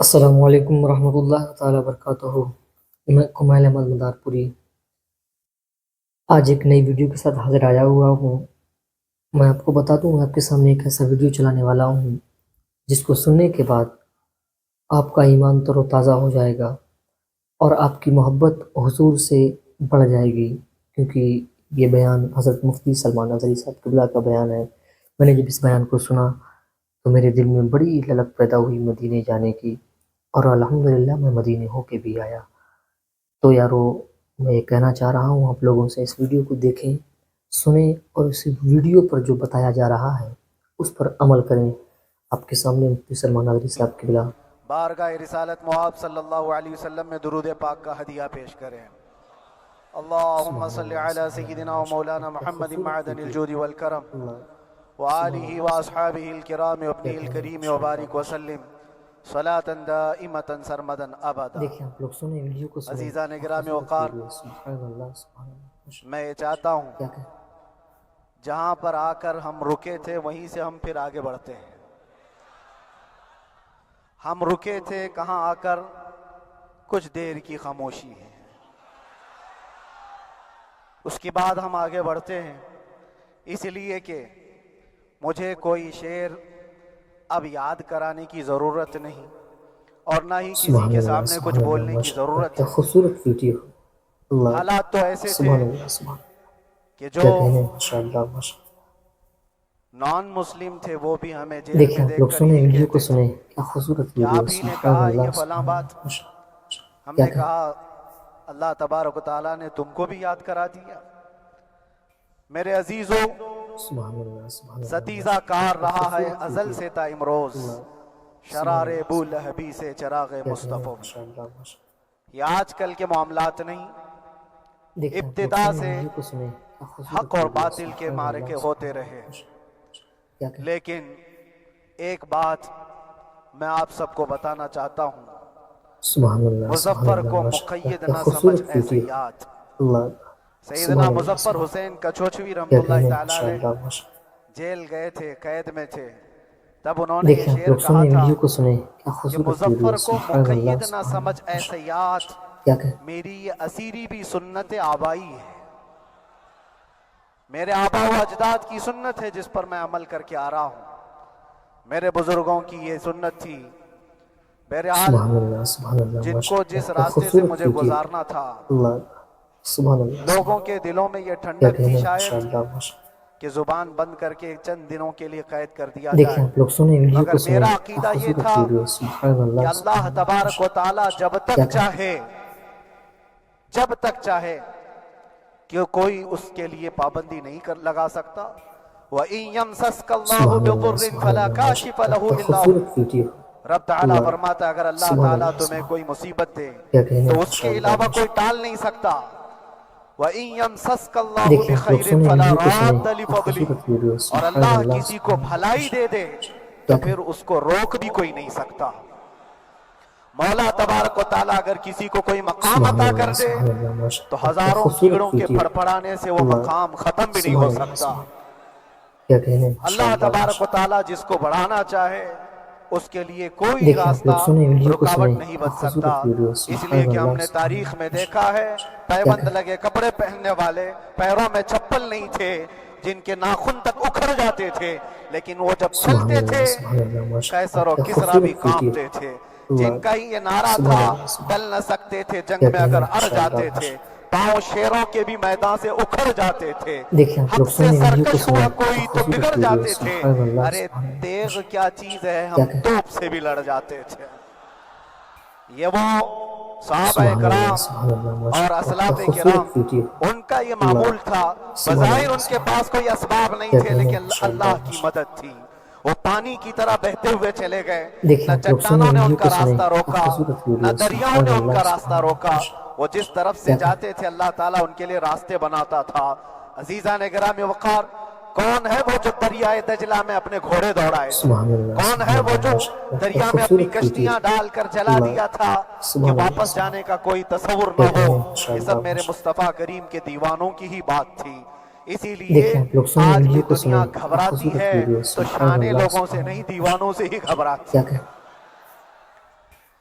السلام علیکم ورحمۃ اللہ تعالیٰ وبرکاتہ۔ میں کمائل احمد مدارپوری آج ایک نئی ویڈیو کے ساتھ حاضر آیا ہوا ہوں۔ میں آپ کو بتا دوں، میں آپ کے سامنے ایک ایسا ویڈیو چلانے والا ہوں جس کو سننے کے بعد آپ کا ایمان تر و تازہ ہو جائے گا اور آپ کی محبت حضور سے بڑھ جائے گی، کیونکہ یہ بیان حضرت مفتی سلمان نظری صاحب قبلہ کا بیان ہے۔ میں نے جب اس بیان کو سنا تو میرے دل میں بڑی للک پیدا ہوئی مدینے جانے کی، اور الحمدللہ میں مدینے ہو کے بھی آیا۔ تو یارو، میں یہ کہنا چاہ رہا ہوں آپ لوگوں سے، اس ویڈیو کو دیکھیں، سنیں، اور اس ویڈیو پر جو بتایا جا رہا ہے اس پر عمل کریں۔ آپ کے سامنے مفتی سلمان نظری صاحب قبلہ بارگاہ رسالت محاب صلی اللہ علیہ وسلم میں درود پاک کا ہدیہ پیش کریں۔ اللہم صلی علی سیدنا و مولانا محمد معدن الجود والکرم وآلہ واصحابہ الکرام وابنہ الکریم وبارک وسلم صلاة دائمتا سرمدا ابدا۔ دیکھیں آپ لوگ سنیں، ویڈیو کو سنیں۔ عزیزان گرامی وقار، سبحان اللہ، سبحان اللہ۔ میں یہ چاہتا ہوں کیا کہ جہاں پر آ کر ہم رکے تھے وہیں سے ہم پھر آگے بڑھتے ہیں۔ ہم رکے تھے کہاں آ کر؟ کچھ دیر کی خاموشی ہے، اس کے بعد ہم آگے بڑھتے ہیں، اس لیے کہ مجھے کوئی شعر اب یاد کرانے کی ضرورت نہیں اور نہ ہی کسی کے سامنے کچھ بولنے کی ضرورت کیا ہے۔ خوبصورت ویڈیو، اللہ، حالات تو ایسے تھے سبحان اللہ، سبحان اللہ، کہ کیا جو کہنے، ماشاءاللہ، ماشاءاللہ۔ نان مسلم تھے وہ بھی ہمیں جیل دیکھیں میں آپ دیکھ لوگ کر سنیں، یہی ویڈیو کو کہتے تھے سنیں، کیا خوبصورت کہ ویڈیو، آپ ہی نے سبحان کہا اللہ، یہ فلاں سبحان بات۔ اللہ، ماشاءاللہ۔ ہم کیا نے کہ کہا اللہ تبارک و تعالیٰ نے تم کو بھی یاد کرا دیا۔ میرے عزیزو، سبحان اللہ، سبحان اللہ، ستیزہ ماشاءاللہ، کار کیا رہا ہے خوبصورت ازل ویڈیو، سے تا امروز، اللہ، سبحان شرار اللہ، بو سبحان اللہ۔ لہبی سے چراغ کیا کہنے، مصطفیٰ میں۔ ماشاءاللہ، ماشاءاللہ۔ یہ آج کل کے معاملات نہیں، دیکھیں آپ لوگ ابتدا سنیں، سے ویڈیو کو سنیں، کیا حق خوبصورت اور ویڈیو، باطل کے سبحان اللہ، معرکے سبحان ہوتے اللہ، رہے، ماشاءاللہ۔ کیا کہ لیکن ایک بات میں آپ سب کو بتانا چاہتا ہوں، سبحان اللہ، سبحان مظفر اللہ، کو ماشاءاللہ، مقید کیا نہ سمجھ خوبصورت اے ویڈیو، سیاد۔ اللہ، سیدنا سبحان اللہ، مظفر سبحان اللہ۔ حسین کچھوچوی رحمت کیا اللہ کہنے، تعالیٰ علیہ ماشاءاللہ، ماشاءاللہ۔ جیل گئے تھے، قید میں تھے، تب انہوں نے یہ دیکھیں آپ شعر لوگ کہا سنیں، تھا ویڈیو کو سنیں، کیا کہ خوبصورت ویڈیو، مظفر کو سبحان اللہ، مقید نہ سبحان اللہ، سمجھ اے ماشاءاللہ۔ سیاد، کیا کہ میری یہ اسیری بھی سنت آبائی ہے، میرے آبا و اجداد کی سنت ہے جس پر میں عمل کر کے آ رہا ہوں، میرے بزرگوں کی یہ سنت تھی۔ بہرحال سبحان اللہ، سبحان اللہ، جن کو ماشاءاللہ، جس کیا راستے سے خوبصورت مجھے ویڈیو، گزارنا تھا، اللہ، سبحان اللہ، لوگوں سبحان کے دلوں میں یہ اللہ۔ کیا ٹھنڈک تھی کہنے، شاید ماشاءاللہ، ماشاءاللہ۔ کہ زبان بند کر کے چند دنوں کے لیے قید کر دیا دیکھیں جائے، آپ لوگ سنیں، ویڈیو مگر کو سنیں، میرا کیا عقیدہ یہ خوبصورت تھا ویڈیو، سبحان کہ اللہ، اللہ سبحان اللہ، تبارک و ماشاءاللہ۔ تعالیٰ کیا کہ جب تک چاہے کہ کوئی اس کے لیے پابندی نہیں لگا سکتا۔ وَإِن يَمْسَسْكَ اللَّهُ سبحان اللہ، بِضُرٍّ سبحان فَلَا اللہ، كَاشِفَ ماشاءاللہ، کیا لَهُ إِلَّا خوبصورت ویڈیو، هُوَ۔ رب تعالیٰ اللہ، فرماتا ہے اگر اللہ سبحان تعالیٰ اللہ، تمہیں سبحان کوئی مصیبت دے کیا کہنے، تو اس کے ماشاءاللہ، علاوہ کوئی ماشاءاللہ۔ ٹال نہیں سکتا۔ وَإِن يَمْسَسْكَ اللَّهُ دیکھیں آپ لوگ بِخَيْرٍ سنیں، فَلَا ویڈیو کو سنیں، رَادَّ کیا خوبصورت ویڈیو، لِفَضْلِهِ، اور سبحان اللہ اللہ، کسی کو سبحان اللہ، بھلائی دے دے کیا تو کہ پھر اس کو روک بھی کوئی نہیں سکتا۔ مولا تبارک و تعالیٰ اگر کسی کو کوئی مقام سبحان عطا کر اللہ، دے سبحان اللہ، تو ماشاءاللہ، کیا ہزاروں خوبصورت کیڑوں کے ویڈیو، پھڑ پڑانے سے وہ اللہ، مقام ختم بھی نہیں ہو سبحان اللہ، سکتا۔ سبحان کیا کہنے، اللہ ماشاءاللہ، تبارک و ماشاءاللہ۔ تعالیٰ جس کو بڑھانا چاہے اس کے لیے کوئی دیکھیں آپ راستہ لوگ سنیں، ویڈیو کو سنیں، رکاوٹ نہیں کیا بن سکتا۔ خوبصورت ویڈیو، اس لیے سبحان کہ ہم اللہ، نے سبحان تاریخ میں اللہ، دیکھا ہے کیا پیبند کہ لگے کپڑے پہننے والے، پیروں میں چپل نہیں تھے، جن کے ناخن تک اکھڑ جاتے تھے، لیکن وہ جب سبحان چلتے تھے اللہ، سبحان اللہ، ماشاءاللہ، قیصر و کیا کسریٰ بھی خوبصورت ویڈیو، کانپتے تھے، اللہ، جن کا ہی یہ نعرہ سبحان تھا اللہ، سبحان ٹل نہ سکتے تھے، جنگ کیا میں کہنے، اگر اڑ ماشاءاللہ، جاتے تھے، ماشاءاللہ۔ پاؤں شیروں کے بھی میدان سے اکھڑ جاتے تھے، دیکھیں آپ لوگ حق سے سنیں، ویڈیو کو سرکش سنیں، ہوا کیا کوئی تو بگڑ خوبصورت ویڈیو، جاتے تھے۔ سبحان اللہ، ارے سبحان اللہ، تیغ ماشاءاللہ۔ کیا چیز ہے، کیا ہم کہ توپ سے بھی لڑ جاتے تھے۔ یہ وہ صحابہ سبحان اللہ، کرام سبحان اللہ، اور ماشاءاللہ، کیا اسلاف کرام، خوبصورت ویڈیو، ان کا یہ اللہ، معمول تھا۔ سبحان بظاہر اللہ، ان کے سبحان پاس کوئی اسباب نہیں کیا تھے کہنے، لیکن ماشاءاللہ، اللہ کی ماشاءاللہ۔ مدد تھی۔ وہ پانی کی طرح بہتے ہوئے چلے گئے، دیکھیں نہ آپ لوگ سنیں، چٹانوں نے ان ویڈیو کا کو سنیں، راستہ کیا روکا، خوبصورت نہ ویڈیو، دریاؤں سبحان نے ان اللہ، کا راستہ سبحان اللہ، روکا۔ وہ جس طرف سے کیا کہ جاتے تھے اللہ تعالیٰ ان کے لیے راستے بناتا تھا۔ عزیزان گرامی وقار، کون ہے وہ جو دریائے دجلہ میں اپنے گھوڑے دوڑائے تھے؟ سبحان اللہ، کون ہے سبحان وہ اللہ، جو ماشاءاللہ، کیا دریا میں اپنی خوبصورت ویڈیو، کشتیاں ڈال کر جلا اللہ، دیا تھا کہ سبحان اللہ، واپس سبحان جانے کا کوئی تصور کیا نہ ہو؟ کہنے، یہ ماشاءاللہ، سب میرے ماشاءاللہ۔ مصطفیٰ کریم کے دیوانوں کی ہی بات تھی۔ اسی لیے دیکھیں آپ لوگ سنیں، آج بھی ویڈیو کو دنیا سنیں، کیا گھبراتی خوبصورت ہے ویڈیو، تو سبحان شانے اللہ، لوگوں سے سبحان نہیں، اللہ، دیوانوں سے ہی گھبراتی کیا ہے۔ کہ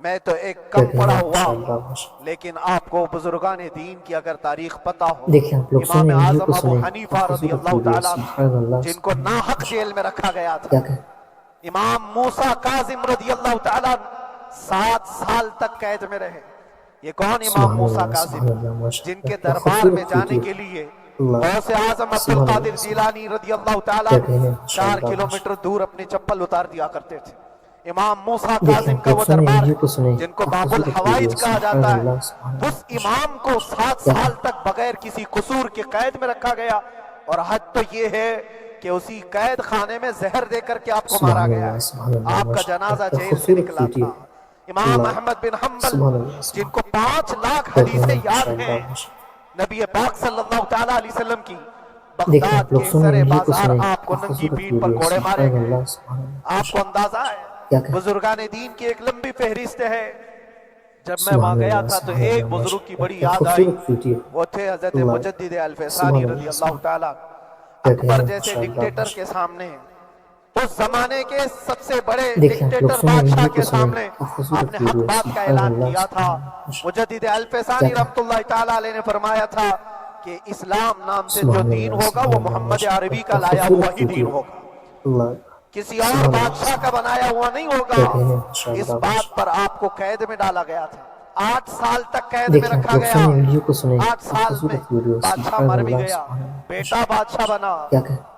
میں تو ایک کیا کم کہنا پڑا ہے ہوا ہوں، ماشاءاللہ ماشاءاللہ۔ لیکن آپ کو بزرگان دین کی اگر تاریخ پتہ ہو، دیکھیں آپ لوگ امام سنیں، ویڈیو اعظم کو ابو سنیں، حنیفہ رضی خوبصورت اللہ ویڈیو ہے، تعالیٰ عنہ، سبحان اللہ جن کو سبحان اللہ ناحق جیل میں رکھا گیا تھا، کیا کہیں امام موسیٰ کاظم رضی اللہ تعالیٰ 7 سال تک قید میں رہے. یہ کون امام موسیٰ کاظم جن کے دربار میں جانے کے لیے غوث اعظم عبد القادر جیلانی رضی اللہ تعالیٰ 4 کلومیٹر دور اپنی چپل اتار دیا کرتے تھے. امام موسیٰ کاظم کا وہ دربار ہے جن کو باب الحوائج کہا جاتا ہے. اس امام کو 7 سال تک بغیر کسی قصور کے قید میں رکھا گیا. اور حد تو یہ ہے کہ اسی قید خانے میں زہر دے کر کے آپ کو مارا گیا ہے. آپ کا جنازہ جیل سے نکلا تھا. امام احمد بن حنبل جن کو 5 لاکھ حدیثیں یاد ہیں نبی پاک صلی اللہ تعالیٰ علیہ وسلم کی، بغداد کے سر بازار آپ کو ننگی پیٹھ پر کوڑے مارے گئے. آپ کو اندازہ ہے بزرگان دین کی ایک لمبی فہرست ہے. جب میں وہاں گیا تھا تو ایک بزرگ کی بڑی یاد آئی. وہ تھے حضرت مجدد الفیصانی رضی اللہ تعالیٰ. اکبر جیسے ڈکٹیٹر کے سامنے، اس زمانے کے سب سے بڑے ڈکٹیٹر بادشاہ کے سامنے آپ نے حق بات کا اعلان کیا تھا. مجدد الفیصانی رحمۃ اللہ تعالیٰ علیہ نے فرمایا تھا کہ اسلام نام سے جو دین ہوگا وہ محمد عربی کا لایا ہوا ہی دین ہوگا، کسی اور بادشاہ کا بنایا ہوا نہیں ہوگا. اس بات پر آپ کو قید میں ڈالا گیا تھا. 8 سال تک قید میں رکھا گیا. 8 سال میں بادشاہ مر بھی گیا، بیٹا بادشاہ بنا.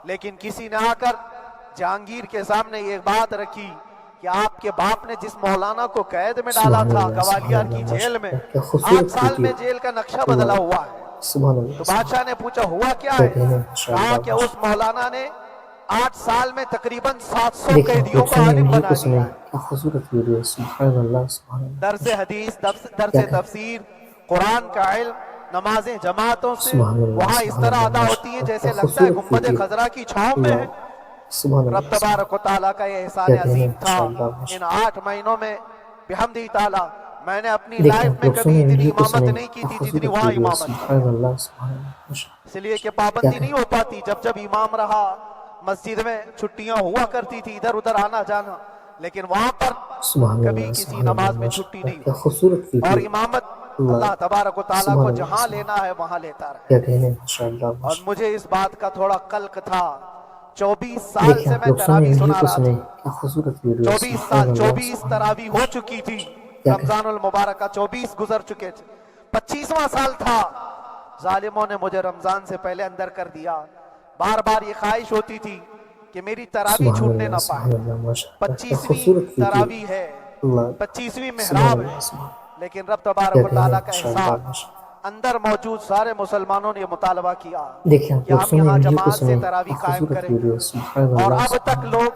لیکن کسی نے آ کر جہانگیر کے سامنے یہ بات رکھی کہ آپ کے باپ نے جس مولانا کو قید میں ڈالا تھا گوالیار کی جیل میں، 8 سال میں جیل کا نقشہ بدلا ہوا ہے. تو بادشاہ نے پوچھا ہوا کیا ہے؟ کہا کہ اس مولانا نے 8 سال میں تقریباً 700 قیدیوں کا عالم بنا دیا ہے. درس حدیث، درس تفسیر، قرآن کا علم، نمازیں جماعتوں سے وہاں اس طرح ادا ہوتی ہیں جیسے لگتا ہے گنبد خضرا کی چھاؤں میں ہے. رب تبارک و تعالیٰ کا یہ احسان عظیم تھا. ان 8 مہینوں میں بحمدہ تعالیٰ میں نے اپنی لائف میں کبھی اتنی امامت نہیں کی تھی جتنی وہاں امامت کی. اس لیے کہ پابندی نہیں ہو پاتی. جب جب امام رہا مسجد میں چھٹیاں ہوا کرتی تھی، ادھر ادھر آنا جانا، لیکن وہاں پر کبھی کسی نماز میں چھٹی نہیں ہوئی. اور امامت اللہ تبارک و تعالیٰ کو جہاں لینا ہے وہاں لیتا رہا. اور مجھے اس بات کا تھوڑا قلق تھا. 24 سال سے میں تراویح سنا رہا تھا. 24 سال 24 تراویح ہو چکی تھی. رمضان المبارک کا 24 گزر چکے تھے. 25واں سال تھا. ظالموں نے مجھے رمضان سے پہلے اندر کر دیا. بار بار یہ خواہش ہوتی تھی کہ میری تراویح چھوٹنے نہ پائے. 25ویں تراویح ہے، 25ویں محراب ہے. لیکن رب تبارک و تعالیٰ کا احسان، اندر موجود سارے مسلمانوں نے یہ مطالبہ کیا کہ ہم یہاں جماعت سے تراویح قائم کریں. اور اب تک لوگ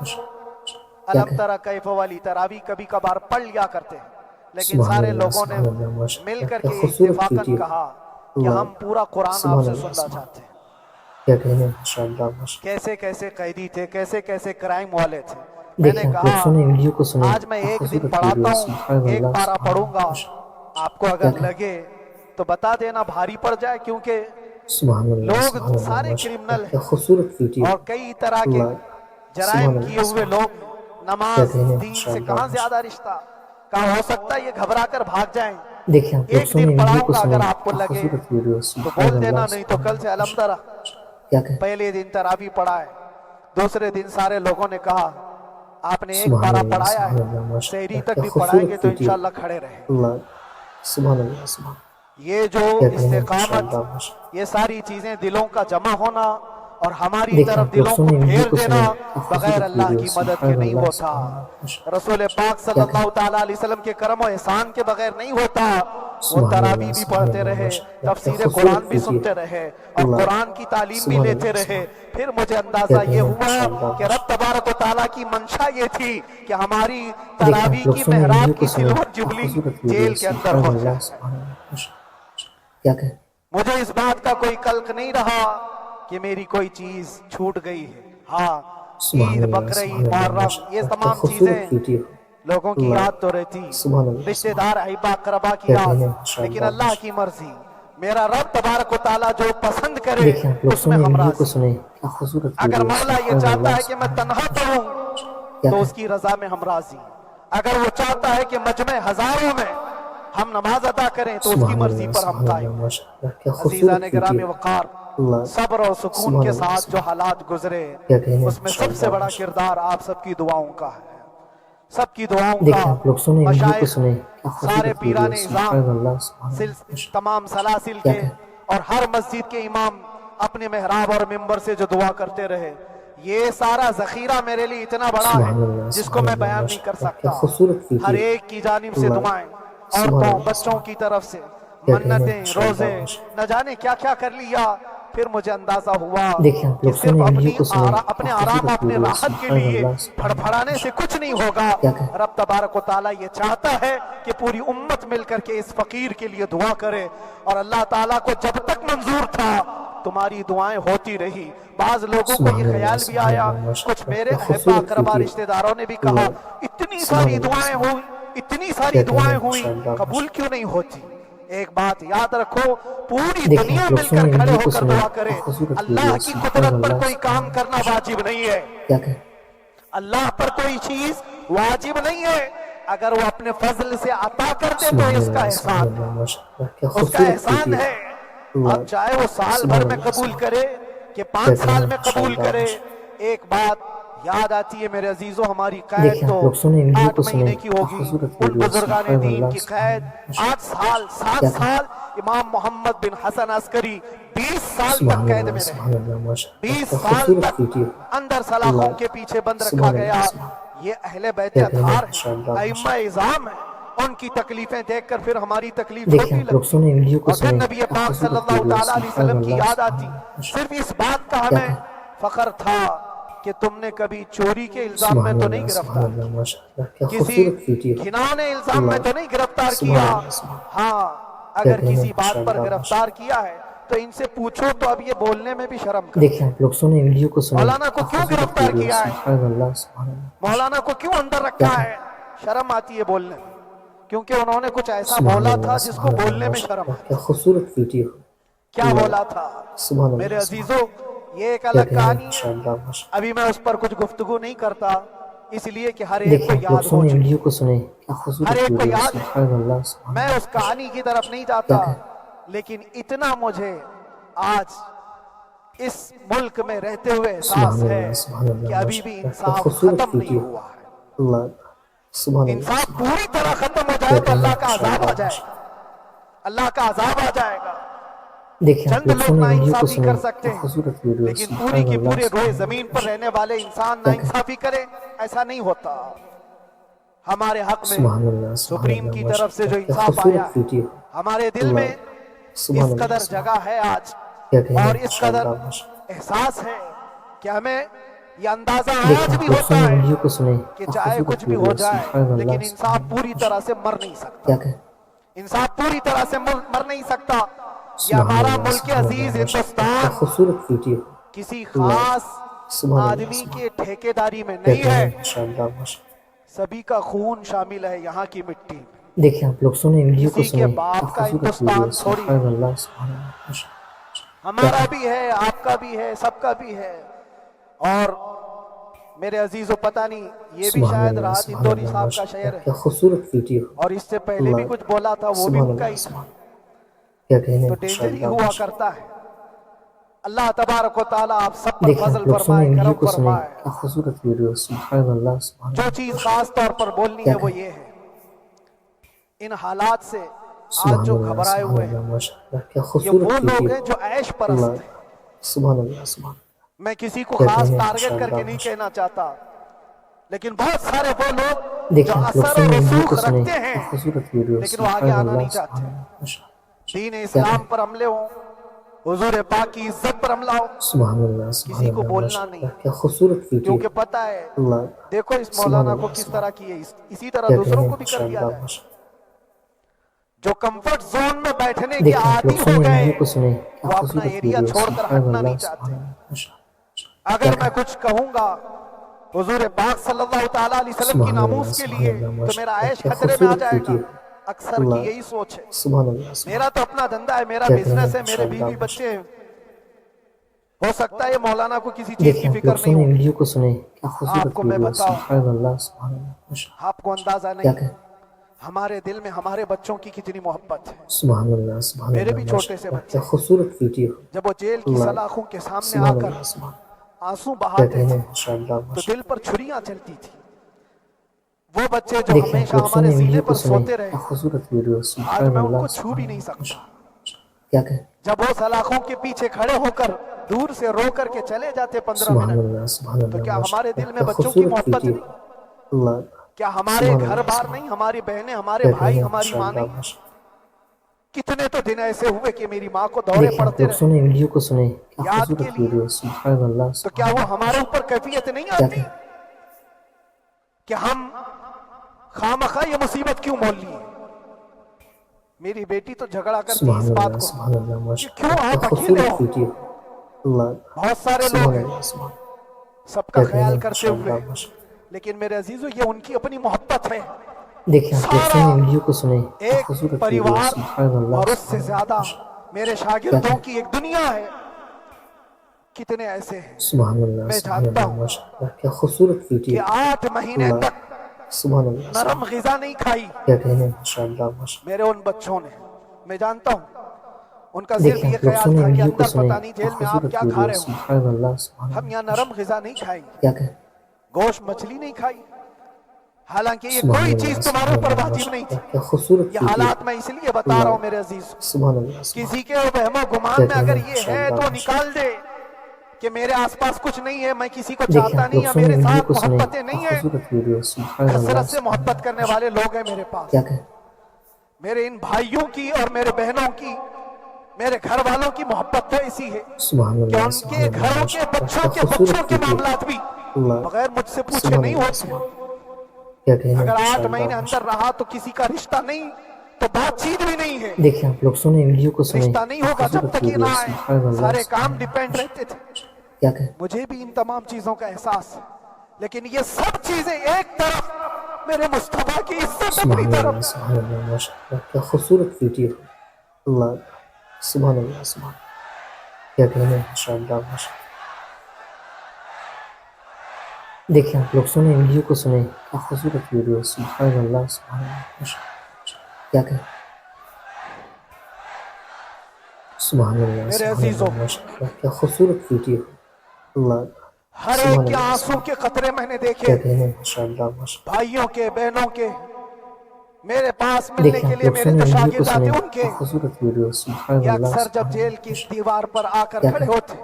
الم تری کیف والی تراویح کبھی کبھار پڑھ لیا کرتے ہیں، لیکن سارے لوگوں نے مل کر کے اتفاقاً کہا کہ ہم پورا قرآن آپ سے سننا چاہتے ہیں. کیسے کیسے قیدی تھے، کیسے کیسے کرائم والے تھے. میں نے کہا آج میں ایک دن پڑھاتا ہوں، ایک پارہ پڑھوں گا. آپ کو اگر لگے تو بتا دینا، بھاری پڑ جائے، کیونکہ لوگ سارے کرمنل ہیں اور کئی طرح کے جرائم کیے ہوئے لوگ. نماز دین سے کہاں زیادہ رشتہ. کہاں ہو سکتا ہے یہ گھبرا کر بھاگ جائیں. ایک دن پڑھاؤں گا، اگر آپ کو لگے تو بول دینا، نہیں تو کل سے الحمد للہ. پہلے دن تراویح پڑھائے، دوسرے دن سارے لوگوں نے کہا آپ نے ایک پارہ پڑھایا ہے، سحری تک بھی پڑھائیں گے تو انشاءاللہ کھڑے رہیں. یہ جو استقامت، یہ ساری چیزیں دلوں کا جمع ہونا اور ہماری طرف دلوں کو پھیر دینا بغیر اللہ کی مدد کے نہیں ہوتا. رسول پاک صلی اللہ تعالیٰ علیہ وسلم کے کرم و احسان کے بغیر نہیں ہوتا. وہ تراویح بھی پڑھتے رہے، تفسیر قرآن بھی سنتے رہے اور قرآن کی تعلیم بھی لیتے رہے. پھر مجھے اندازہ یہ ہوا کہ رب تبارک و تعالیٰ کی منشا یہ تھی کہ ہماری تراویح کی محراب کی سلور جبلی جیل کے اندر ہو جائے. مجھے اس بات کا کوئی قلق نہیں رہا کہ میری کوئی چیز چھوٹ گئی ہے. ہاں، عید، بقرعید، محرم، یہ تمام چیزیں لوگوں کی یاد تو رہتی، رشتہ دار احباب اقربا کی یاد، لیکن اللہ کی مرضی. میرا رب تبارک و تعالیٰ جو پسند کرے اس میں ہم راضی. اگر مولا یہ چاہتا ہے کہ میں تنہا پڑھوں تو اس کی رضا میں ہم راضی. اگر وہ چاہتا ہے کہ مجمع ہزاروں میں ہم نماز ادا کریں تو اس کی مرضی پر ہم قائم. عزیزان گرامی وقار، اللہ صبر اور سکون کے ساتھ جو حالات گزرے کیا کہنے اس میں سب سے بڑا کردار آپ سب کی دعاؤں کا ہے، سب کی دعاؤں دیکھیں کا۔ آپ لوگ سنیں ویڈیو کو مشائخ، سنیں، کیا سارے خوبصورت پیران ویڈیو، نظام، سبحان اللہ سبحان اللہ۔ تمام سلاسل کیا کے کہ اور ہر مسجد کے امام اپنے محراب اور ممبر سے جو دعا کرتے رہے، یہ سارا ذخیرہ میرے لیے اتنا بڑا ہے سبحان اللہ جس کو سبحان میں اللہ بیان نہیں ماشاء کر اللہ، کیا سکتا۔ خوبصورت ہر ویڈیو، ایک کی جانب سے اللہ دعائیں، سبحان عورتوں اللہ بچوں کی طرف سے کیا کہنے منتیں، ماشاء اللہ روزے، ماشاء نہ جانے کیا کیا کر لیا۔ پھر مجھے اندازہ ہوا اللہ۔ دیکھیں آپ کہ لوگ صرف سنیں ویڈیو کو سنیں، اپنے کیا آرام، خوبصورت اپنے ویڈیو، راحت کے سبحان لیے اللہ سبحان اللہ پھڑپھڑانے سے کچھ نہیں ہوگا۔ کیا کہ رب تبارک و تعالیٰ یہ چاہتا ہے کہ پوری امت مل کر کے اس فقیر کے لیے دعا کرے، اور اللہ تعالیٰ کو جب تک منظور تھا تمہاری دعائیں ہوتی رہی۔ بعض لوگوں کو سبحان یہ اللہ خیال بھی سبحان آیا، اللہ ماشاء کچھ اللہ، میرے کیا احبا خوبصورت اقربا ویڈیو، رشتہ داروں نے بھی کہا اللہ اتنی سبحان ساری اللہ دعائیں سبحان ہوئی، اتنی ساری کیا کہنے دعائیں ماشاء ہوئی، اللہ قبول کیوں نہیں ہوتی؟ ایک بات یاد رکھو، پوری دیکھیں دنیا آپ لوگ مل کر سنیں کھڑے ویڈیو ہو کو کر سنیں، دعا کیا کرے، خوبصورت اللہ ویڈیو، کی سبحان قدرت پر اللہ کوئی سبحان کام اللہ کرنا واجب نہیں ہے، کیا کہ اللہ پر کوئی چیز واجب نہیں ہے، اگر وہ اپنے فضل سے عطا کر دے تو سبحان اس کا اللہ سبحان احسان ہے، اللہ ماشاء اللہ، کیا اس کا خوبصورت احسان ویڈیو، ہے۔ اللہ اب چاہے وہ سال سبحان بھر میں اللہ قبول سبحان کرے کہ کیا 5 کہنے سال میں ماشاء قبول اللہ کرے، ماشاء ایک بات یاد آتی ہے میرے عزیزو، ہماری قید دیکھیں تو آپ لوگ سنیں ویڈیو 8 کو مہینے سنیں، کی کیا ہوگی، خوبصورت ان ویڈیو، بزرگان سبحان دین اللہ کی سبحان قید اللہ ماشاء 8 سال، اللہ 7 کیا کہ سال، امام محمد بن حسن عسکری 20 سال تک سبحان قید اللہ میں سبحان رہے، اللہ ماشاء اللہ، 20 کیا سال خوبصورت تک ویڈیو، اندر سلاخوں اللہ کے پیچھے بند رکھا سبحان گیا۔ اللہ سبحان یہ اہل بیت کیا کہنے اطہار ماشاء ہیں، اللہ ائمہ ماشاء اعظام ہیں، ان کی تکلیفیں دیکھ کر پھر ہماری تکلیف دیکھیں چھوٹی آپ لوگ لگتی، سنیں ویڈیو کو اور پھر سنیں، نبی کیا پاک صلی خوبصورت اللہ ویڈیو، تعالیٰ علیہ سبحان وسلم کی اللہ یاد سبحان آتی، اللہ ماشاء صرف اس بات کا کیا ہمیں کہ فخر تھا کہ تم نے کبھی چوری کے الزام میں سبحان تو نہیں اللہ سبحان گرفتار اللہ کیا، ماشاء اللہ، کیا کسی خوبصورت ویڈیو، گھناؤنے الزام میں اللہ تو نہیں گرفتار سبحان کیا، اللہ سبحان ہاں کیا اگر کہنے کسی ماشاء بات پر اللہ ماشاء گرفتار کیا ہے تو ان سے پوچھو تو اب یہ بولنے میں بھی شرم دیکھیں کرتے ہیں۔ آپ لوگ سنیں ویڈیو کو سنیں، مولانا کو کیا کیوں خوبصورت گرفتار ویڈیو، کیا ہے؟ سبحان اللہ سبحان اللہ ماشاء مولانا کو کیوں اندر کیا رکھا کہ ہے؟ شرم آتی ہے بولنے میں، کیونکہ انہوں نے کچھ ایسا سبحان بولا اللہ تھا جس کو سبحان اللہ بولنے میں ماشاء شرم اللہ، کیا آتی ہے۔ خوبصورت ویڈیو، کیا اللہ بولا تھا سبحان میرے اللہ سبحان عزیزو؟ یہ ایک کیا الگ کہنے کہانی ہے، ماشاء اللہ ماشاء ابھی میں اس پر کچھ گفتگو نہیں کرتا، اس لیے کہ ہر ایک دیکھیں کو آپ لوگ یاد ہو سنیں چکی ویڈیو کو ہے، سنیں، کیا ہر خوبصورت ایک کو ویڈیو، یاد ہے۔ سبحان اللہ سبحان میں اللہ اس کہانی کی طرف نہیں کیا جاتا، کہ لیکن اتنا مجھے آج اس ملک میں رہتے ہوئے احساس سبحان ہے اللہ سبحان کہ اللہ ابھی ماشاء بھی اللہ، کیا انصاف خوبصورت ختم نہیں ویڈیو، ہوا ہے۔ اللہ سبحان اللہ انصاف سبحان پوری طرح ختم ہو کیا جائے تو کہنے اللہ کا ماشاء عذاب آ اللہ جائے ماشاء گا، اللہ کا عذاب آ جائے گا۔ دیکھیں آپ چند لوگ لوگ سنیں نا ویڈیو کو انصافی سنیں، کر کیا سکتے ہیں، خوبصورت ویڈیو، لیکن پوری سبحان کی اللہ پورے روئے سبحان زمین پر رہنے والے انسان نا کیا کہ انصافی کرے، ایسا نہیں ہوتا۔ ہمارے حق میں سبحان اللہ سبحان سپریم اللہ کی ماشاء طرف سے جو اللہ، کیا انصاف آیا خوبصورت ہے، ویڈیو، ہمارے دل اللہ میں سبحان اس اللہ قدر سبحان جگہ ہے آج، کیا کہنے اور اس ماشاء قدر اللہ ماشاء احساس ہے کہ ہمیں یہ اندازہ دیکھیں آج بھی آپ لوگ ہوتا سنیں ہے ویڈیو کو سنیں، کہ کیا چاہے کچھ خوبصورت بھی ہو ویڈیو، جائے سبحان اللہ لیکن سبحان انصاف اللہ پوری ماشاء طرح سے اللہ مر نہیں سکتا، کیا کہ انصاف پوری طرح سے مر نہیں سکتا۔ یہ سبحان ہمارا اللہ ملک سبحان اللہ عزیز ماشاء اللہ، کیا ہندوستان خوبصورت ویڈیو، کسی اللہ خاص سبحان اللہ آدمی سبحان کے ٹھیکیداری میں کیا نہیں کہنے ہے، ماشاء اللہ ماشاء سبھی کا خون شامل ہے یہاں کی مٹی میں، اللہ دیکھیں آپ لوگ سنیں ویڈیو کو کسی کے سنیں، کیا باپ کا خوبصورت ویڈیو، ہندوستان تھوڑی ہے، سبحان اللہ سبحان اللہ ماشاء اللہ کیا ہمارا کہ بھی ہے، آپ کا بھی ہے، سب کا بھی ہے۔ اور میرے عزیزو پتہ نہیں، یہ بھی سبحان شاید اللہ راحت سبحان اندوری اللہ صاحب کا ماشاء شعر اللہ ہے، کیا خوبصورت ویڈیو، اور اس سے پہلے بھی اللہ کچھ بولا تھا، وہ بھی سبحان ان کا اللہ ہی تھا، سبحان کیا کہنے تو ماشاء ڈینجر ہی اللہ ہوا ماشاء کرتا ہے۔ اللہ تبارک و تعالیٰ آپ سب پر دیکھیں فضل آپ لوگ سنیں فرمائے، ویڈیو کرم کو سنیں، فرمائے۔ کیا خوبصورت ویڈیو، سبحان اللہ سبحان جو اللہ چیز ماشاء خاص طور پر بولنی کیا ہے وہ کہ یہ ہے، ان حالات سے آج سبحان جو اللہ گھبرائے سبحان ہوئے اللہ ہیں، ماشاء اللہ کیا یہ وہ خوبصورت لوگ ویڈیو، ہیں جو عیش اللہ پرست ہیں۔ سبحان اللہ سبحان میں کسی کو کیا خاص کہنے ماشاء ٹارگٹ کر کے اللہ نہیں ماشاء کہنا چاہتا، لیکن بہت سارے وہ لوگ جو دیکھیں آپ لوگ اثر و سنیں ویڈیو کو رسوخ سنیں، رکھتے ہیں کیا خوبصورت ویڈیو، لیکن وہ آگے سبحان آنا اللہ نہیں سبحان چاہتے، اللہ ماشاء اللہ دین کیا کہ اسلام پر حملے ہوں، حضور پاک کی عزت پر حملہ ہو، سبحان اللہ سبحان کسی کو اللہ بولنا ماشاء نہیں اللہ ہے، کیا خوبصورت ویڈیو، کیونکہ پتہ ہے اللہ دیکھو اس سبحان مولانا کو اللہ کس سبحان طرح کی ہے، اسی طرح کیا دوسروں کہنے کو بھی کر ماشاء دیا اللہ جائے۔ ماشاء جو کمفرٹ زون میں بیٹھنے کے دیکھیں آپ لوگ عادی ہو سنیں گئے ویڈیو کو سنیں، کیا وہ اپنا خوبصورت ایریا ویڈیو، چھوڑ کر سبحان ہٹنا اللہ نہیں سبحان چاہتے۔ اللہ ماشاء اللہ کیا اگر میں کہ کچھ کہوں گا حضور پاک صلی اللہ تعالیٰ علیہ وسلم کی سبحان اللہ ناموس کے سبحان لیے اللہ تو ماشاء میرا اللہ عیش کیا خطرے میں آ خوبصورت جائے گا، ویڈیو، اکثر کی اللہ یہی سوچ ہے۔ سبحان اللہ سبحان میرا تو اپنا دھندا ہے، میرا کیا کہنے بزنس ہے، ماشاء میرے اللہ بیوی ماشاء بچے ہیں، ہو سکتا ہے یہ مولانا کو کسی چیز دیکھیں کی آپ لوگ فکر نہیں سنیں ہوگی۔ ویڈیو کو سنیں، کیا آپ خوبصورت کو میں ویڈیو، بتاؤں، سبحان اللہ سبحان اللہ ماشاء اللہ آپ کو اندازہ کیا نہیں کہ ہے، ہمارے دل میں ہمارے بچوں کی کتنی محبت ہے. سبحان اللہ سبحان میرے بھی اللہ چھوٹے سے ماشاء اللہ بچے کیا خوبصورت ویڈیو جب وہ جیل کی اللہ سلاخوں کے سامنے آ سبحان کر اللہ سبحان آنسو کیا بہاتے کہنے تھے ہیں ماشاء اللہ تو ماشاء دل پر چھریاں چلتی تھی. وہ بچے جو اللہ. دیکھیں آپ ہمیشہ لوگ ہمارے سنیں سینے ویڈیو کو پر سنیں سوتے رہے, کیا خوبصورت ویڈیو آج سبحان میں ان اللہ کو چھو بھی سبحان نہیں اللہ سکتا. کیا کہ جب وہ سلاخوں کے پیچھے کھڑے ہو کر دور سے رو کر کے چلے جاتے 15 سبحان منٹ, اللہ سبحان تو اللہ کیا ماشاء ہمارے اللہ دل میں کیا بچوں کی خوبصورت محبت ویڈیو نہیں؟ اللہ کیا ہمارے سبحان گھر اللہ بار سبحان نہیں, ہماری بہنیں, ہمارے کیا بھائی, کہنے ہیں ہماری ماشاء ماں اللہ نہیں؟ ماشاء کتنے تو دن ایسے ہوئے کہ میری ماں کو اللہ. دورے دیکھیں آپ پڑتے لوگ رہے سنیں ویڈیو کو سنیں کیا یاد کے خوبصورت لیے, ویڈیو سبحان اللہ تو کیا سبحان وہ اللہ ہمارے اوپر کیفیت نہیں کیا آتی کہ کہ ہم خامخواہ یہ مصیبت کیوں مول لی؟ میری بیٹی تو جھگڑا کرتی اس بات کو سبحان اللہ کہ ماشاء کیوں اللہ کیا آپ اکیلے خوبصورت ہو, ویڈیو اللہ بہت سارے لوگ سبحان ہیں اللہ سبحان سب کا کیا کہنے خیال ہیں کرتے ماشاء ہوئے, اللہ ماشاء لیکن میرے عزیزو یہ ان کی اپنی محبت ہے. اللہ. دیکھیں آپ لوگ سارا سنیں ویڈیو کو سنیں کیا ایک خوبصورت ویڈیو پریوار سبحان اللہ اور اس سے سبحان اللہ زیادہ ماشاء اللہ میرے کیا شاگردوں کہ کی ایک دنیا ہے. کتنے ایسے ہیں سبحان اللہ میں سبحان جانتا اللہ ہوں ماشاء اللہ کیا خوبصورت ویڈیو کہ 8 مہینے اللہ تک سبحان اللہ نرم سبحان غذا نہیں کھائی کیا کہنے ہیں ماشاء اللہ ماشاء میرے ان بچوں نے. میں جانتا ہوں ان کا اللہ. صرف دیکھیں یہ آپ لوگ خیال سنیں تھا کہ ویڈیو کو اندر سنیں پتہ نہیں کیا جیل میں آپ خوبصورت کیا کھا ویڈیو رہے ہوں, سبحان اللہ سبحان ہم اللہ یہاں ماشاء نرم غذا نہیں کھائیں گے, اللہ. کیا کہ گوشت مچھلی نہیں کھائی, حالانکہ یہ سبحان کوئی چیز اللہ تمہارے سبحان اوپر اللہ واجب ماشاء نہیں تھی. اللہ کیا خوبصورت یہ ویڈیو حالات میں اس لیے بتا رہا اللہ ہوں میرے عزیز, سبحان اللہ سبحان کسی کے وہم و گمان کیا میں کہنے اگر ہیں یہ ماشاء ہے اللہ تو ماشاء نکال دے کہ میرے آس پاس کچھ نہیں ہے, میں کسی کو اللہ. دیکھیں چاہتا آپ نہیں لوگ یا سنیں میرے ویڈیو ساتھ کو سنیں محبتیں کیا نہیں ہیں. خوبصورت ویڈیو سبحان اللہ کثرت سے سبحان محبت اللہ کرنے ماشاء والے اللہ. لوگ ہیں میرے پاس. کیا کہ میرے ان بھائیوں کی اور میرے بہنوں کی, میرے گھر والوں کی محبت تو ایسی ہے سبحان کہ اللہ ان کے سبحان اللہ گھروں کے ماشاء اللہ بچوں کیا کے خوبصورت ویڈیو معاملات بھی اللہ بغیر مجھ سے پوچھے سبحان نہیں اللہ ہوتے. سبحان کیا کہنے ہیں اگر ماشاء 8 اللہ مہینے ماشاء اندر رہا تو کسی کا رشتہ نہیں تو بات چیت بھی نہیں ہے. اللہ. دیکھیں آپ لوگ سنیں ویڈیو کو سنیں رشتہ نہیں کیا ہوگا جب خوبصورت تک یہ ویڈیو نہ آئے, سبحان اللہ سارے سبحان کام اللہ ڈیپینڈ ماشاء رہتے تھے. اللہ. کیا کہ مجھے بھی ان تمام چیزوں کا احساس ہے, لیکن یہ سب چیزیں ایک طرف, میرے مصطفیٰ کی عزت اپنی سبحان طرف. اللہ سبحان اللہ ماشاء اللہ کیا خوبصورت ویڈیو اللہ سبحان اللہ سبحان کیا کہنے ہیں ماشاء اللہ ماشاء اللہ. دیکھیں آپ لوگ سنیں ویڈیو کو سنیں کیا خوبصورت ویڈیو سبحان اللہ سبحان اللہ ماشاء اللہ. کیا کہ سبحان اللہ میرے سبحان عزیزوں, اللہ ماشاء اللہ کیا خوبصورت ویڈیو اللہ ہر سبحان ایک کے اللہ آنسوں سبحان کے قطرے میں نے دیکھے, کیا کہنے ہیں ماشاء اللہ ماشاء اللہ. بھائیوں کے, بہنوں کے, میرے پاس ملنے دیکھیں کے آپ لیے لوگ میرے سنیں جو ویڈیو کو شاگرد آتے سنیں ان کے, کیا خوبصورت ویڈیو سبحان یہ اللہ اکثر جب سبحان جیل اللہ کی ماشاء دیوار پر آ کر کیا کھڑے کہ ہوتے,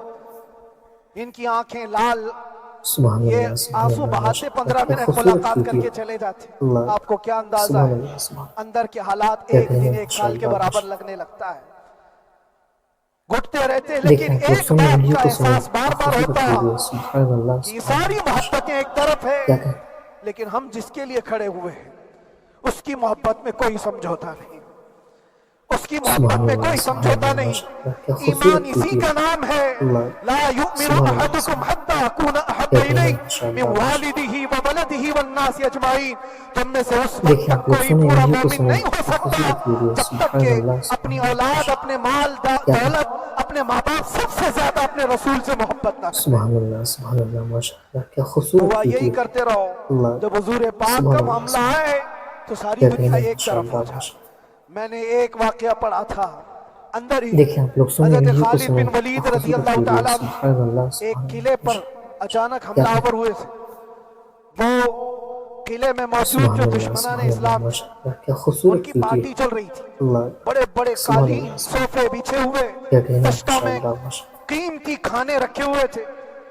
ان کی آنکھیں لال, سبحان یہ اللہ سبحان آنسو اللہ بہاتے ماشاء اللہ 15 کیا منٹ خوبصورت ملاقات کر ویڈیو کے چلے جاتے. اللہ آپ کو کیا اندازہ سبحان ہے اللہ سبحان اندر کے حالات کیا ایک کہنے دن ہیں ایک ماشاء سال کے اللہ برابر ماشاء لگنے لگتا ہے. گھٹتے رہتے دیکھیں لیکن آپ لوگ ایک سنیں بات ویڈیو کا کو سنیں احساس کیا بار بار خوبصورت ہوتا ویڈیو سبحان اللہ کہ سبحان ساری اللہ ماشاء محبتیں ایک طرف ہے, کیا کہ لیکن ہم جس کے لیے کھڑے ہوئے ہیں اس کی محبت میں کوئی سمجھوتا نہیں, اس کی محبت سبحان میں اللہ کوئی سبحان سمجھوتا اللہ نہیں. ماشاء اللہ کیا ایمان خوبصورت اسی ویڈیو کا نام ہے, اللہ لا یؤمن سبحان اللہ احدکم سبحان حتی اکون احب کیا کہنے ہیں الیہ ماشاء من اللہ ماشاء والدہ وولدہ والناس اجمعین. تم میں سے اس وقت دیکھیں تک آپ لوگ کوئی سنیں پورا ویڈیو کو مومن سنیں نہیں ہو کیا سکتا خوبصورت ویڈیو جب تک سبحان کہ اللہ اپنی سبحان اللہ اولاد, ماشاء اپنے مال, کیا کہ دولت, اپنے ماں باپ, سب سے زیادہ اپنے رسول سے محبت نہ کرے. سبحان اللہ ماشاء اللہ کیا خوبصورت دعا یہی ویڈیو کرتے رہو, اللہ جب حضور پاک سبحان کا اللہ معاملہ سبحان آئے تو ساری کیا دنیا کہنے ہیں ایک ماشاء طرف ہو اللہ جائے. ماشاء میں نے ایک واقعہ پڑھا تھا اندر ہی, دیکھیں آپ لوگ سنیں حضرت ویڈیو کو خالد سنیں بن کیا ولید رضی خوبصورت اللہ ویڈیو تعالیٰ عنہ سبحان اللہ ایک سبحان قلعے اللہ پر اچانک کیا حملہ کہ آور ہوئے تھے. وہ قلعے میں موجود سبحان جو اللہ دشمنان سبحان اللہ اسلام تھے, ماشاء اللہ کیا ان خوبصورت کی ویڈیو پارٹی چل رہی تھی. اللہ بڑے بڑے سبحان قالین, اللہ سبحان صوفے بچھے ہوئے, کیا کہنے ہیں تشتوں ماشاء میں اللہ ماشاء اللہ. قیمتی کھانے رکھے ہوئے تھے.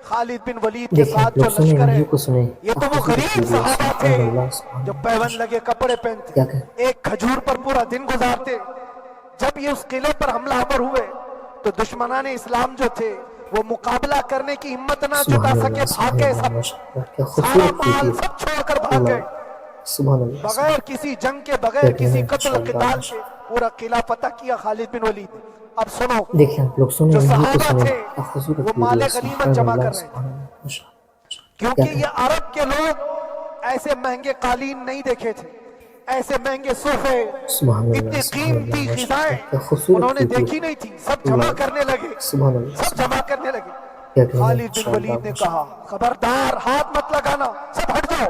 خالد بن ولید کے دیکھیں ساتھ آپ جو لوگ سنیں لشکر ہے, ویڈیو کو سنیں یہ کیا تو وہ خوبصورت غریب ویڈیو صحابہ تھے سبحان اللہ سبحان جو اللہ پیون ماشاء لگے کپڑے پہنتے, کیا کہ ایک کھجور پر پورا دن گزارتے. جب یہ اس قلعے پر حملہ آور ہوئے تو دشمنان اسلام جو تھے وہ مقابلہ کرنے کی ہمت نہ جٹا سبحان سکے, اللہ بھاگ سبحان گئے اللہ سب. ماشاء اللہ کیا سارا خوبصورت مال ویڈیو سب چھوڑ کر بھاگ اللہ گئے, سبحان اللہ سبحان بغیر کسی جنگ کے, کیا بغیر کہنے کسی ہیں قتل ماشاء اللہ قتال ماشاء کے پورا قلعہ فتح کیا خالد بن ولید نے. اب سنو, اللہ. دیکھیں آپ لوگ سنیں جو ویڈیو کو صحابہ سنیں تھے کیا خوبصورت وہ مال ویڈیو غنیمت سبحان جمع اللہ کر رہے تھے, سبحان اللہ ماشاء اللہ کیا کیونکہ کہ یہ عرب کے لوگ ایسے مہنگے قالین نہیں دیکھے تھے, ایسے مہنگے صوفے, سبحان اتنی اللہ سبحان اللہ قیمتی ماشاء غذائیں اللہ کیا خوبصورت انہوں نے ویڈیو دیکھی نہیں تھی. سب جمع اللہ کرنے لگے, سبحان اللہ سب سبحان جمع کرنے لگے. کیا کہنے ہیں خالد بن ماشاء اللہ ولید نے ماشاء کہا, خبردار ہاتھ مت لگانا, سب ہٹ جاؤ.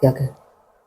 کیا کہ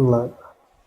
اللہ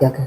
کیا کہ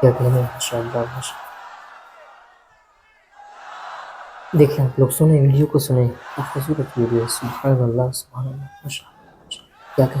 کیا کہنے ماشاء اللہ ماشاء اللہ دیکھیں آپ لوگ سنیں ویڈیو کو سنیں کیا خوبصورت ویڈیو سبحان اللہ سبحان اللہ ماشاء اللہ کیا کہ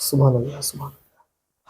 سبحان اللہ سبحان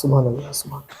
سبحان اللہ سبحان کیا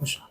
ماشاء اللہ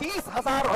30,000